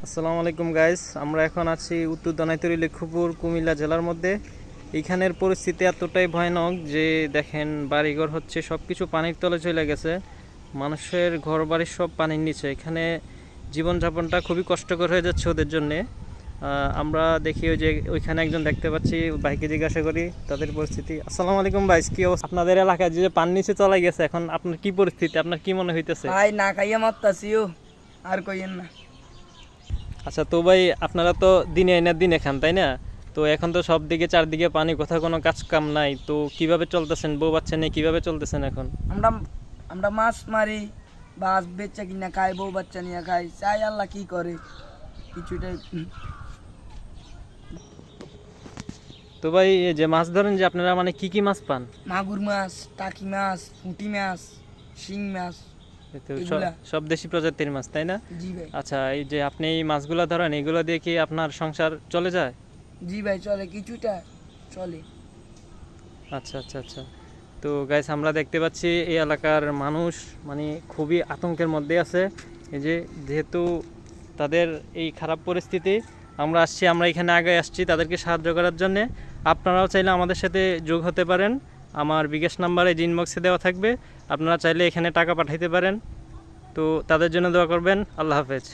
আসসালামু আলাইকুম গাইস, আমরা এখন আছি উত্তর দনাইতুরি লক্ষ্মীপুর কুমিল্লা জেলার মধ্যে। এইখানের পরিস্থিতি এতটাই ভয়ানক যে দেখেন বাড়িঘর হচ্ছে সব কিছু পানির তলে চলে গেছে। মানুষের ঘর বাড়ির সব পানির নিচে। এখানে জীবনযাপনটা খুবই কষ্টকর হয়ে যাচ্ছে ওদের জন্যে। আমরা দেখি ওই যে ওইখানে একজন দেখতে পাচ্ছি, ভাইকে জিজ্ঞাসা করি তাদের পরিস্থিতি। আসসালামু আলাইকুম ভাই, কি অবস্থা আপনাদের এলাকায়? যে পানি নিচে চলে গেছে, এখন আপনার কি পরিস্থিতি, আপনার কি মনে হইতেছে? ভাই না খাইয়া মরতাছিও, আর কইেন না। আচ্ছা, তো ভাই আপনারা তো দিনে এনে দিনে খান, তাই না? তো এখন তো সব দিকে চারদিকে পানি, কোথাও কোনো কাজ কাম নাই, তো কিভাবে চলতেছেন? বউ বাচ্চা নিয়ে কিভাবে চলতেছেন এখন? আমরা আমরা মাছ মারি, বাস বেচা কিনা খাই, বউ বাচ্চা নিয়ে খাই, চাই আল্লাহ কি করে কিছুটাই। তো ভাই এই যে মাছ ধরেন, যে আপনারা মানে কি কি মাছ পান? মাগুর মাছ, টাকি মাছ, পুঁটি মাছ, শিং মাছ, এই তো এগুলা। সব দেশি প্রজাতির মাছ, তাই না? জি ভাই। আচ্ছা, এই যে আপনি এই মাছগুলো ধরেন, এগুলো দিয়ে কি আপনার সংসার চলে যায়? জি ভাই, চলে কিছুটা চলে। আচ্ছা আচ্ছা আচ্ছা। তো গাইস, আমরা দেখতে পাচ্ছি এই এলাকার মানুষ মানে খুবই আতঙ্কের মধ্যে আছে। এই যে যেহেতু তাদের এই খারাপ পরিস্থিতি, আমরা এখানে আগে আসছি তাদেরকে সাহায্য করার জন্যে। আপনারাও চাইলে আমাদের সাথে যোগ হতে পারেন। আমার বিকাশ নাম্বারে ইনবক্সে দেওয়া থাকবে, আপনারা চাইলে এখানে টাকা পাঠাইতে পারেন। তো তাদের জন্য দোয়া করবেন। আল্লাহ হাফেজ।